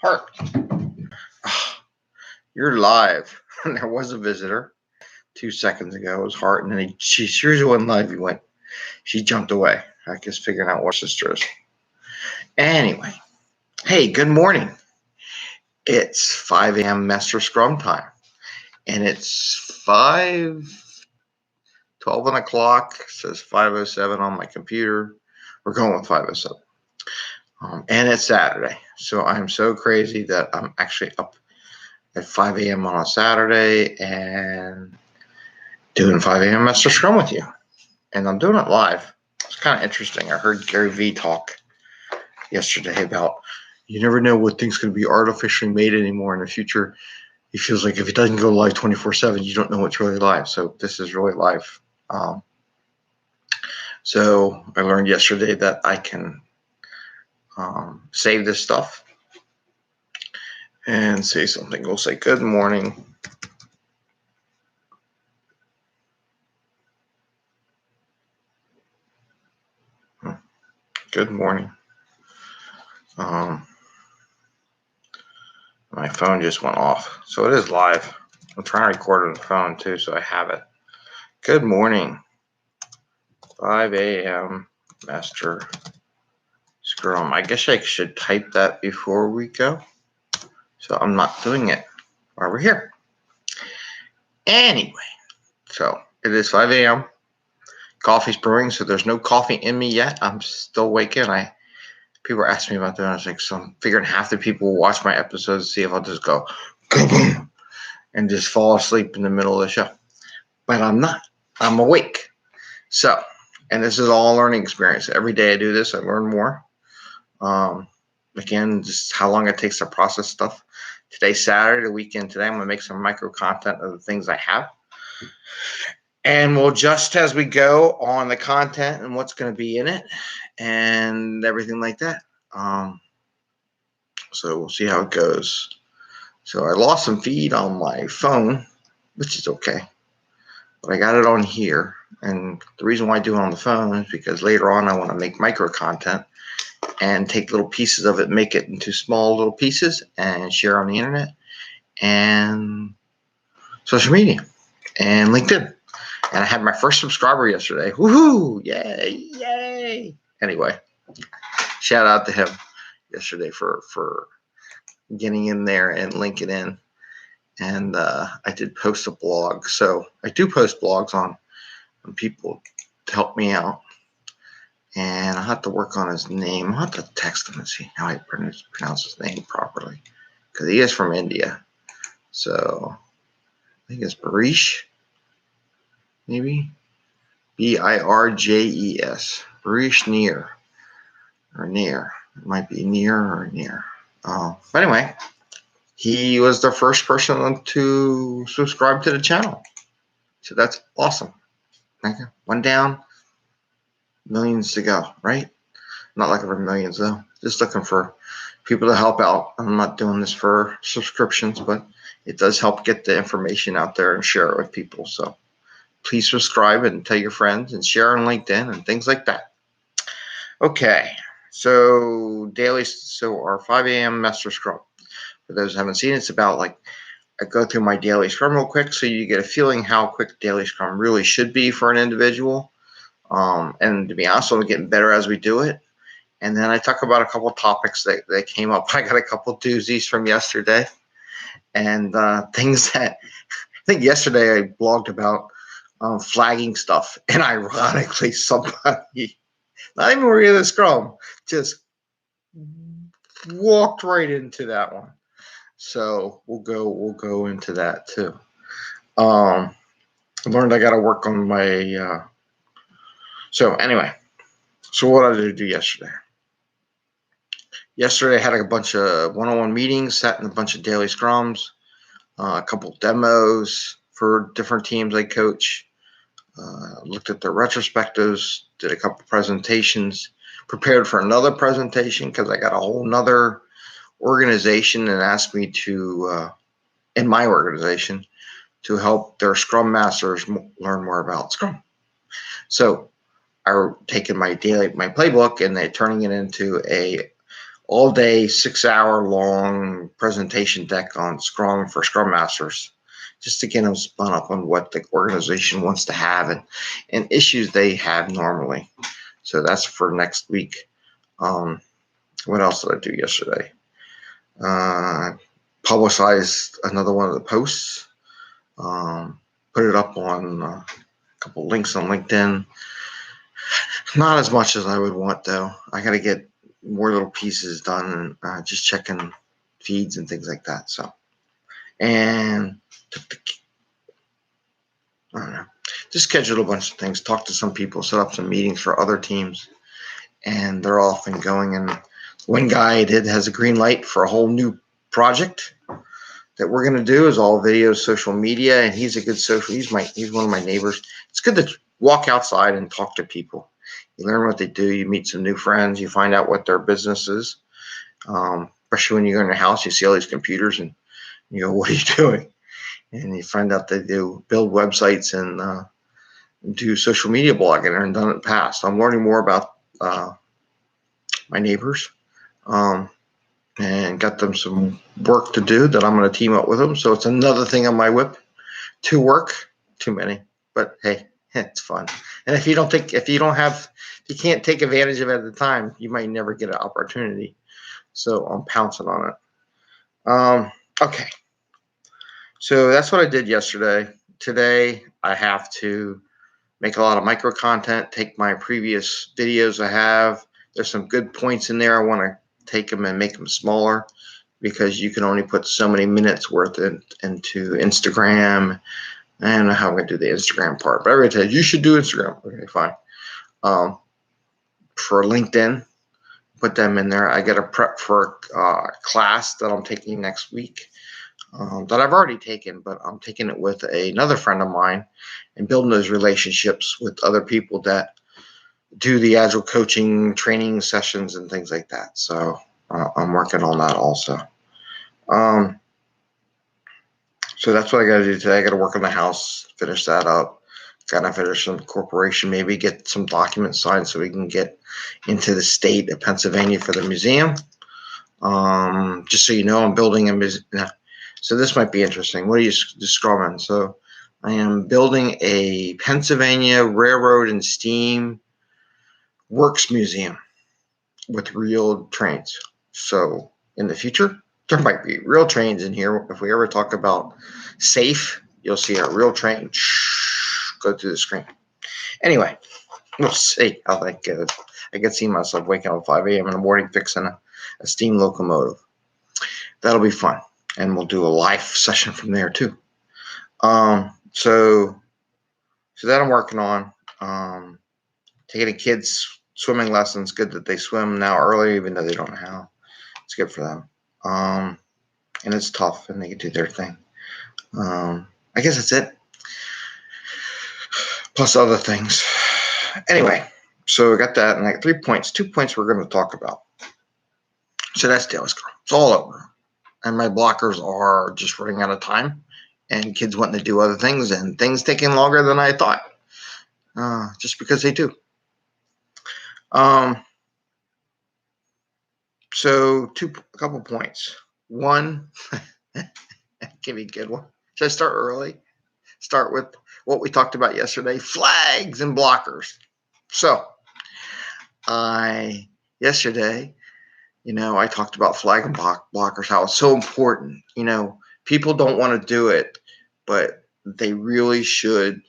Hart, you're live. There was a visitor 2 seconds ago. It was Hart, and then she seriously went live. She jumped away. I guess figuring out what sister is. Anyway, hey, good morning. It's 5 a.m. Mester Scrum time, and it's 12 o'clock. It says 5:07 on my computer. We're going with 5:07. And it's Saturday, so I'm so crazy that I'm actually up at 5 a.m. on a Saturday and doing 5 a.m. Mester Scrum with you. And I'm doing it live. It's kind of interesting. I heard Gary Vee talk yesterday about you never know what things can be artificially made anymore in the future. He feels like if it doesn't go live 24/7, you don't know what's really live. So this is really live. So I learned yesterday that I can save this stuff and say something. We'll say good morning. Good morning. My phone just went off, so it is live. I'm trying to record on the phone too, so I have it. Good morning. 5 a.m. Mester Scrum. I guess I should type that before we go, so I'm not doing it while we're here. Anyway, so it is 5 a.m. Coffee's brewing, so there's no coffee in me yet. I'm still waking. People are asking me about that. I was like, so I'm figuring half the people will watch my episodes, see if I'll just go kaboom and just fall asleep in the middle of the show. But I'm not. I'm awake. So, and this is all a learning experience. Every day I do this, I learn more. Again, just how long it takes to process stuff. Today's Saturday, the weekend today, I'm going to make some micro content of the things I have. And we'll adjust as we go on the content and what's going to be in it and everything like that. So we'll see how it goes. So I lost some feed on my phone, which is okay. But I got it on here. And the reason why I do it on the phone is because later on I want to make micro content and take little pieces of it, make it into small little pieces and share on the internet and social media and LinkedIn. And I had my first subscriber yesterday. Woohoo! Yay! Anyway, shout out to him yesterday for getting in there and linking in. And I did post a blog. So I do post blogs on people to help me out. And I'll have to work on his name. I'll have to text him and see how I pronounce his name properly. Because he is from India. So I think it's Barish. Maybe Birjes, Barish Near, or Near. It might be Near or Near. But anyway, he was the first person to subscribe to the channel, so that's awesome. Thank you. One down, millions to go. Right? Not looking for millions though. Just looking for people to help out. I'm not doing this for subscriptions, but it does help get the information out there and share it with people. So please subscribe and tell your friends and share on LinkedIn and things like that. Okay, so our 5 a.m. Mester Scrum. For those who haven't seen it, it's about I go through my daily Scrum real quick so you get a feeling how quick daily Scrum really should be for an individual. And to be honest, I'm getting better as we do it. And then I talk about a couple of topics that came up. I got a couple of doozies from yesterday and things that I think yesterday I blogged about. Flagging stuff, and ironically, somebody, not even reading the Scrum, just walked right into that one. So we'll go into that too. I learned I got to work on my. So anyway, so what did I do yesterday? Yesterday I had a bunch of one-on-one meetings, sat in a bunch of daily Scrums, a couple demos for different teams I coach. Looked at their retrospectives, did a couple presentations, prepared for another presentation because I got a whole nother organization and asked me to, in my organization, to help their Scrum Masters learn more about Scrum. So I'm taking my playbook and they're turning it into a all day, 6-hour long presentation deck on Scrum for Scrum Masters, just to get them spun up on what the organization wants to have and issues they have normally. So that's for next week. What else did I do yesterday? Publicized another one of the posts. Put it up on a couple links on LinkedIn. Not as much as I would want, though. I got to get more little pieces done and just checking feeds and things like that. So, and I don't know, just scheduled a bunch of things, talked to some people, set up some meetings for other teams, and they're off and going. And one guy has a green light for a whole new project that we're going to do, is all video, social media, and he's a good social. He's one of my neighbors. It's good to walk outside and talk to people. You learn what they do. You meet some new friends. You find out what their business is. Especially when you go in their house, you see all these computers, and you go, "What are you doing?" And you find out they do build websites and do social media blogging, and done it in the past. So I'm learning more about my neighbors. And got them some work to do that I'm going to team up with them. So it's another thing on my whip to work. Too many, but hey, it's fun. And if you can't take advantage of it at the time, you might never get an opportunity. So I'm pouncing on it. Okay. So that's what I did yesterday. Today, I have to make a lot of micro content, take my previous videos I have. There's some good points in there. I want to take them and make them smaller, because you can only put so many minutes worth into Instagram. I don't know how I'm going to do the Instagram part, but everybody says you should do Instagram. Okay, fine. For LinkedIn, put them in there. I got a prep for a class that I'm taking next week that I've already taken, but I'm taking it with another friend of mine and building those relationships with other people that do the Agile coaching training sessions and things like that. So I'm working on that also. So that's what I got to do today. I got to work on the house, finish that up. Got to finish some corporation, maybe get some documents signed so we can get into the state of Pennsylvania for the museum. Just so you know, I'm building a museum. So this might be interesting. What are you describing? So I am building a Pennsylvania Railroad and Steam Works Museum with real trains. So in the future, there might be real trains in here. If we ever talk about safe, you'll see a real train go through the screen. Anyway, we'll see how that goes. I can see myself waking up at 5 a.m. in the morning fixing a steam locomotive. That'll be fun. And we'll do a live session from there too. So that I'm working on. Taking the kids swimming lessons. Good that they swim now early, even though they don't know how. It's good for them. And it's tough, and they can do their thing. I guess that's it. Plus other things. Anyway, so I got that, and I got 3 points. 2 points we're going to talk about. So that's daily Scrum. It's all over. And my blockers are just running out of time, and kids wanting to do other things, and things taking longer than I thought, just because they do. So a couple points. One, give me a good one. Should I start early? Start with what we talked about yesterday, flags and blockers. So yesterday, I talked about flag and blockers, how it's so important. People don't want to do it, but they really should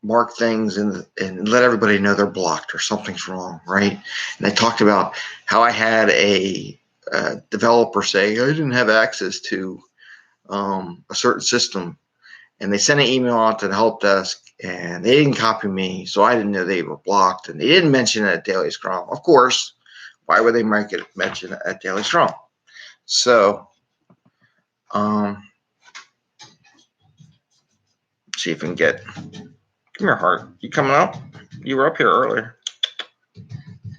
mark things and let everybody know they're blocked or something's wrong, right? And I talked about how I had a developer say I didn't have access to a certain system, and they sent an email out to the help desk, and they didn't copy me, so I didn't know they were blocked, and they didn't mention it at Daily Scrum. Of course, why would they mention it at Daily Scrum? So, see if we can get. Come here, Hart. You coming up? You were up here earlier.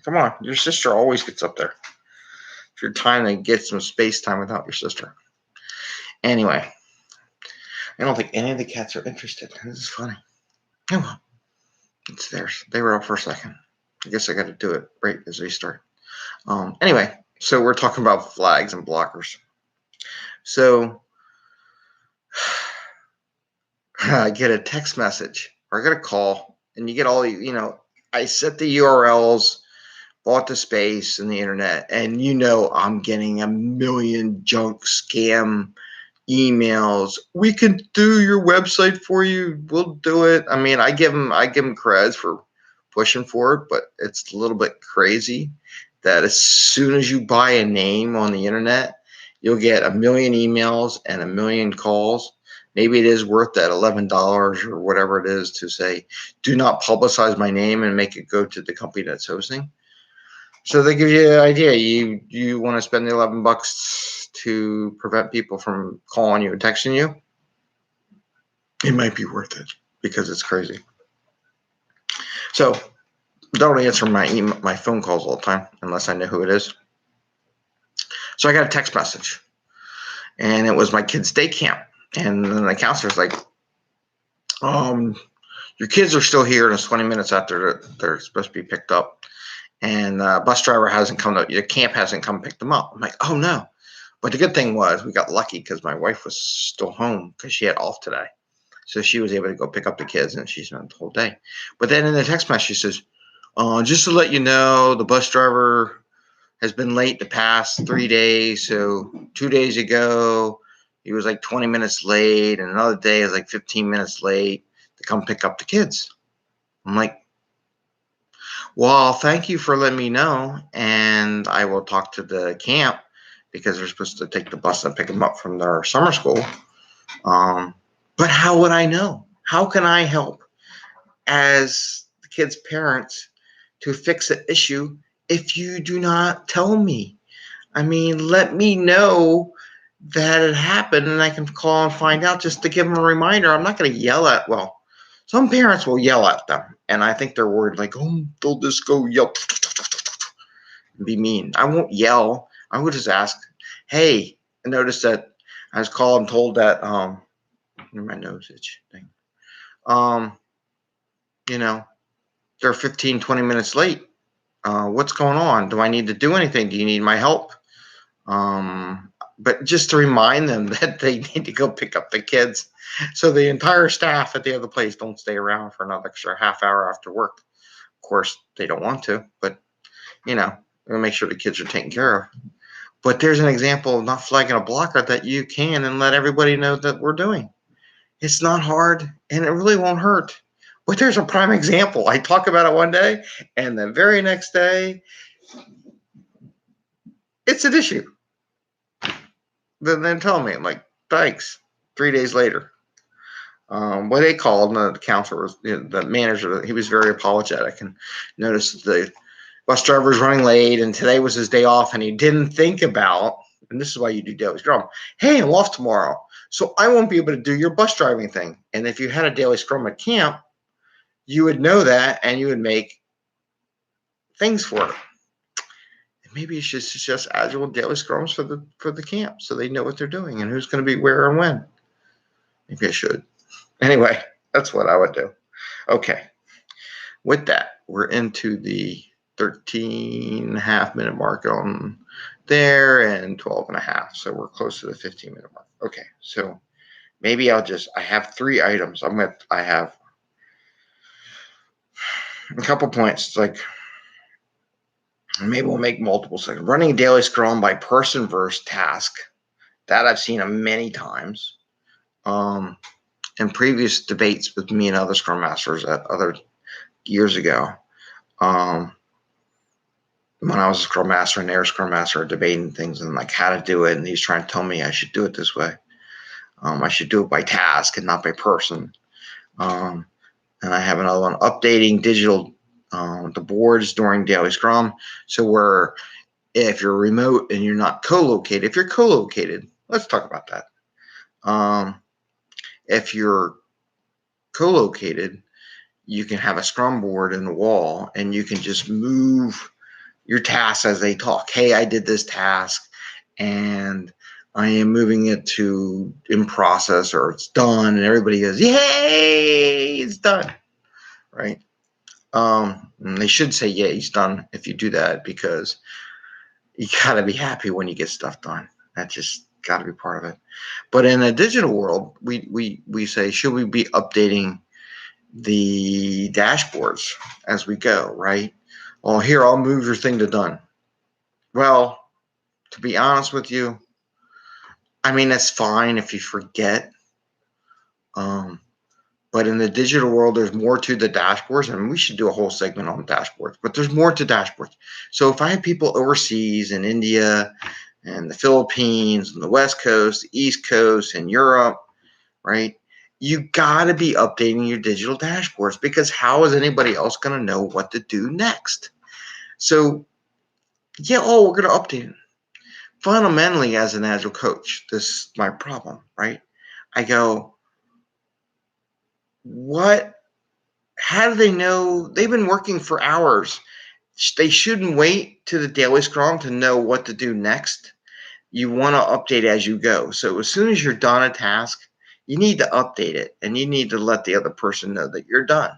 Come on. Your sister always gets up there. If you're trying to get some space time without your sister. Anyway, I don't think any of the cats are interested. This is funny. Oh, well, it's theirs. They were up for a second. I guess I got to do it right as we start. Anyway, So we're talking about flags and blockers. So I get a text message or I get a call, and you get all, I set the URLs, bought the space and the internet, and I'm getting a million junk scam emails. We can do your website for you. We'll do it. I mean, I give them creds for pushing for it, but it's a little bit crazy that as soon as you buy a name on the internet, you'll get a million emails and a million calls. Maybe it is worth that $11 or whatever it is to say, do not publicize my name and make it go to the company that's hosting. So they give you an idea. You want to spend the $11 to prevent people from calling you and texting you? It might be worth it because it's crazy. So don't answer my phone calls all the time unless I know who it is. So I got a text message, and it was my kid's day camp. And then the counselor's like, your kids are still here, and it's 20 minutes after they're supposed to be picked up. And bus driver hasn't come up. Your camp hasn't come pick them up. I'm like, oh no. But the good thing was we got lucky because my wife was still home because she had off today. So she was able to go pick up the kids, and she spent the whole day. But then in the text message, she says, just to let you know, the bus driver has been late the past 3 days. So 2 days ago, he was like 20 minutes late, and another day is like 15 minutes late to come pick up the kids. I'm like, well, thank you for letting me know, and I will talk to the camp because they're supposed to take the bus and pick them up from their summer school. But how would I know? How can I help as the kids' parents to fix an issue if you do not tell me? I mean, let me know that it happened and I can call and find out just to give them a reminder. I'm not going to yell at, some parents will yell at them, and I think they're worried, like, oh, they'll just go yell and be mean. I won't yell. I would just ask, hey, I noticed that I was called and told that, my nose itch thing. They're 15, 20 minutes late. What's going on? Do I need to do anything? Do you need my help? But just to remind them that they need to go pick up the kids, so the entire staff at the other place don't stay around for another extra half hour after work. Of course, they don't want to, but we'll make sure the kids are taken care of. But there's an example of not flagging a blocker that you can and let everybody know that we're doing. It's not hard, and it really won't hurt. But there's a prime example. I talk about it one day, and the very next day, it's an issue. Then tell me, I'm like, thanks. 3 days later. What they called, the counselor was, the manager, he was very apologetic and noticed the bus driver was running late, and today was his day off, and he didn't think about, and this is why you do daily scrum, hey, I'm off tomorrow, so I won't be able to do your bus driving thing. And if you had a daily scrum at camp, you would know that, and you would make things for it. And maybe you should suggest Agile daily scrums for the camp so they know what they're doing and who's going to be where and when. Maybe I should. Anyway, that's what I would do. Okay. With that, we're into the 13.5-minute mark on there and 12.5. So we're close to the 15-minute mark. Okay. So maybe I have 3 items. I have a couple points. Like, maybe we'll make multiple seconds. Running daily scrum by person versus task. That I've seen many times. In previous debates with me and other scrum masters at other years ago, when I was a scrum master and they were scrum master, debating things and like how to do it, and he's trying to tell me I should do it this way. I should do it by task and not by person. And I have another one, updating digital the boards during daily scrum. So where if you're remote and you're not co-located, if you're co-located, let's talk about that. If you're co-located, you can have a scrum board in the wall and you can just move your tasks as they talk. Hey, I did this task and I am moving it to in process, or it's done, and everybody goes, yay, it's done, right? And they should say, yeah, it's done if you do that, because You got to be happy when you get stuff done. That just got to be part of it. But in a digital world, we say, should we be updating the dashboards as we go, right? Oh, here, I'll move your thing to done. Well, to be honest with you, I mean, that's fine if you forget. But in the digital world, there's more to the dashboards. I mean, we should do a whole segment on dashboards, but there's more to dashboards. So if I have people overseas in India and the Philippines and the West Coast, the East Coast, and Europe, right? You got to be updating your digital dashboards, because how is anybody else going to know what to do next? So, yeah, we're going to update it. Fundamentally, as an Agile coach, this is my problem, right? I go, what? How do they know? They've been working for hours. They shouldn't wait to the daily scrum to know what to do next. You want to update as you go. So as soon as you're done a task, you need to update it, and you need to let the other person know that you're done.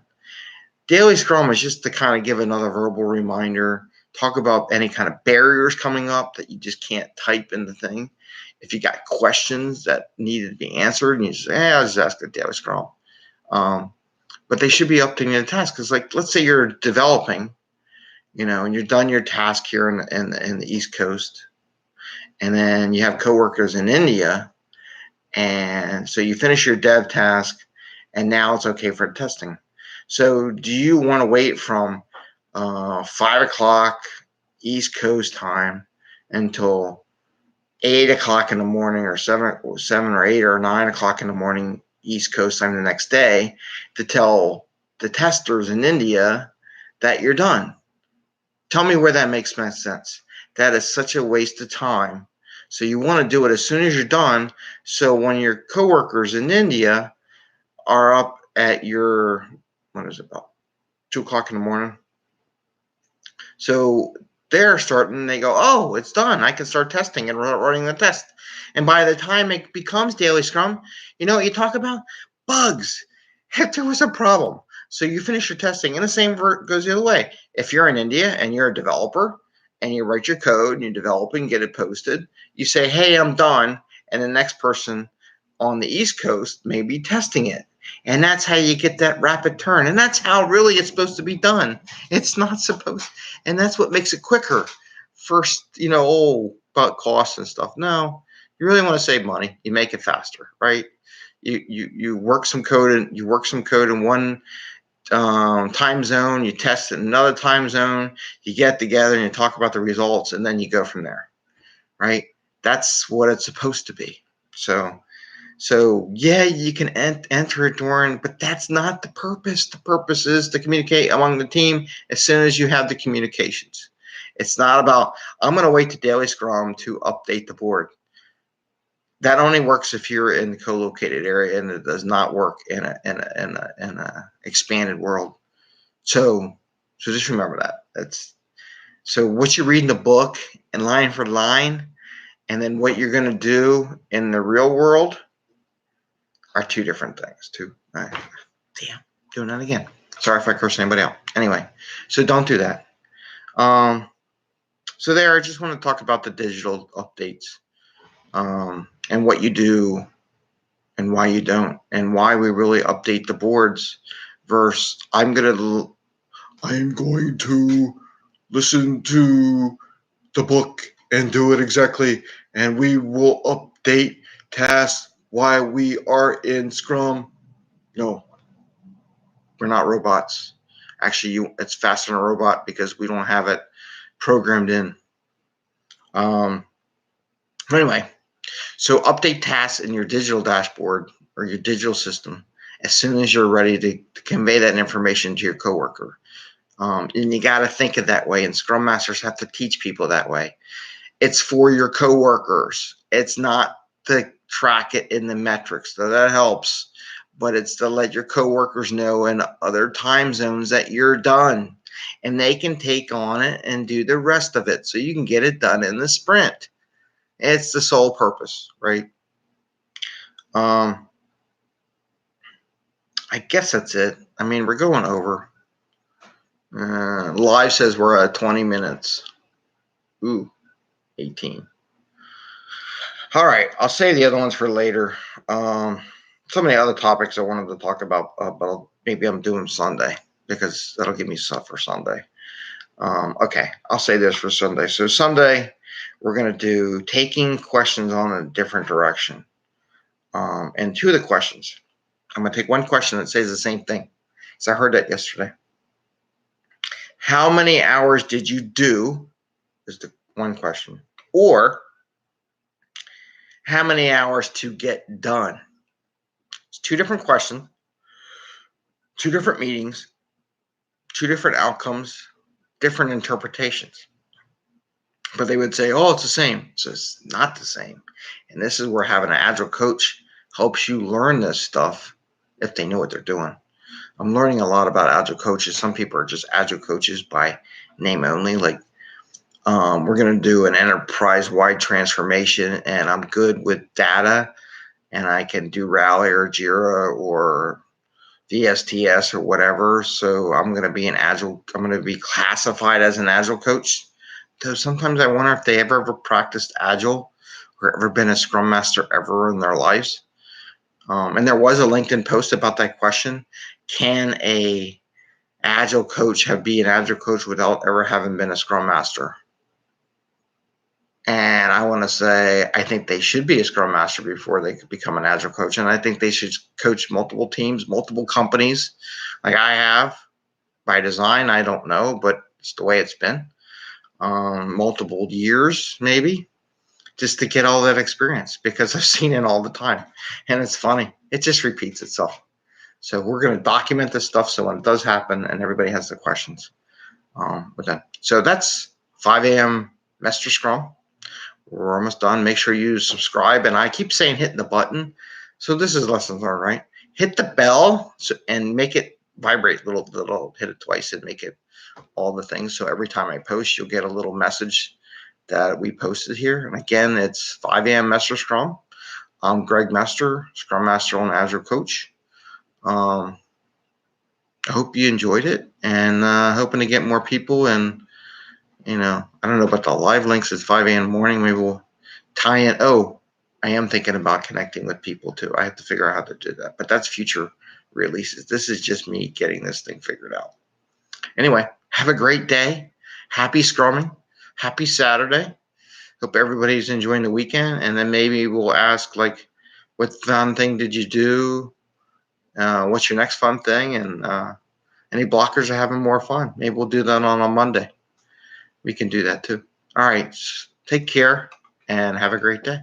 Daily scrum is just to kind of give another verbal reminder, talk about any kind of barriers coming up that you just can't type in the thing. If you got questions that needed to be answered, and you say, hey, I'll just ask a daily scrum. But they should be updating the task, because, like, let's say you're developing, and you're done your task here in the East Coast, and then you have coworkers in India, and so you finish your dev task, and now it's okay for testing. So do you want to wait from 5 o'clock East Coast time until 8 o'clock in the morning, or 7 or 8 or 9 o'clock in the morning East Coast time the next day to tell the testers in India that you're done? Tell me where that makes sense. That is such a waste of time. So you want to do it as soon as you're done. So when your coworkers in India are up at your, what is it, about 2 o'clock in the morning? So they're starting, they go, oh, it's done. I can start testing and running the test. And by the time it becomes daily scrum, you know what you talk about? Bugs. If there was a problem. So you finish your testing, and the same goes the other way. If you're in India and you're a developer and you write your code and you develop and get it posted, you say, hey, I'm done. And the next person on the East Coast may be testing it. And that's how you get that rapid turn. And that's how really it's supposed to be done. It's not supposed, and that's what makes it quicker. First, about costs and stuff. No, you really want to save money. You make it faster, right? You work some code in one time zone. You test it in another time zone. You get together and you talk about the results, and then you go from there, right? That's what it's supposed to be. So yeah, you can enter it during, but that's not the purpose. The purpose is to communicate among the team as soon as you have the communications. It's not about, I'm going to wait to daily scrum to update the board. That only works if you're in the co-located area, and it does not work in a expanded world. So just remember that. So what you read in the book and line for line, and then what you're going to do in the real world are two different things too. Damn, doing that again. Sorry if I curse anybody out. Anyway, so don't do that. So there, I just want to talk about the digital updates, and what you do and why you don't, and why we really update the boards versus I'm going to listen to the book and do it exactly, and we will update tasks while we are in Scrum. No, we're not robots. Actually, it's faster than a robot because we don't have it programmed in. Anyway, so update tasks in your digital dashboard or your digital system as soon as you're ready to convey that information to your coworker. And you got to think of that way, and Scrum Masters have to teach people that way. It's for your coworkers. It's not to track it in the metrics, though that helps, but it's to let your coworkers know in other time zones that you're done, and they can take on it and do the rest of it so you can get it done in the sprint. It's the sole purpose, right? I guess that's it. I mean, we're going over. Live says we're at 20 minutes. Ooh. 18. All right, I'll save the other ones for later. So many other topics I wanted to talk about, but maybe I'm doing Sunday because that'll give me stuff for Sunday. Okay, I'll say this for Sunday. So Sunday, we're going to do taking questions on a different direction. And two of the questions, I'm going to take one question that says the same thing. So I heard that yesterday. How many hours did you do is the one question. Or how many hours to get done? It's two different questions, two different meetings, two different outcomes, different interpretations. But they would say, oh, it's the same. So it's not the same. And this is where having an agile coach helps you learn this stuff if they know what they're doing. I'm learning a lot about agile coaches. Some people are just agile coaches by name only. Like we're going to do an enterprise-wide transformation, and I'm good with data, and I can do Rally or Jira or VSTS or whatever. So I'm going to be I'm going to be classified as an agile coach. So sometimes I wonder if they ever practiced agile or ever been a scrum master ever in their lives. And there was a LinkedIn post about that question. Can a agile coach be an agile coach without ever having been a scrum master? And I want to say, I think they should be a scrum master before they could become an agile coach. And I think they should coach multiple teams, multiple companies like I have by design. I don't know, but it's the way it's been. Multiple years, maybe, just to get all that experience because I've seen it all the time. And it's funny. It just repeats itself. So we're going to document this stuff so when it does happen and everybody has the questions with that. So that's 5 a.m. Mester Scrum. We're almost done. Make sure you subscribe. And I keep saying hit the button. So this is lessons learned, right? Hit the bell and make it vibrate. Little hit it twice and make it all the things. So every time I post, you'll get a little message that we posted here. And again, it's 5 a.m. Mester Scrum. I'm Greg Mester, Scrum Master and Agile Coach. I hope you enjoyed it, and hoping to get more people. And I don't know about the live links. It's 5 a.m. in the morning. Maybe we'll tie in. Oh, I am thinking about connecting with people too. I have to figure out how to do that, but that's future releases. This is just me getting this thing figured out. Anyway, have a great day. Happy scrumming. Happy Saturday. Hope everybody's enjoying the weekend. And then maybe we'll ask, like, what fun thing did you do? What's your next fun thing? And any blockers are having more fun. Maybe we'll do that on a Monday. We can do that too. All right. Take care and have a great day.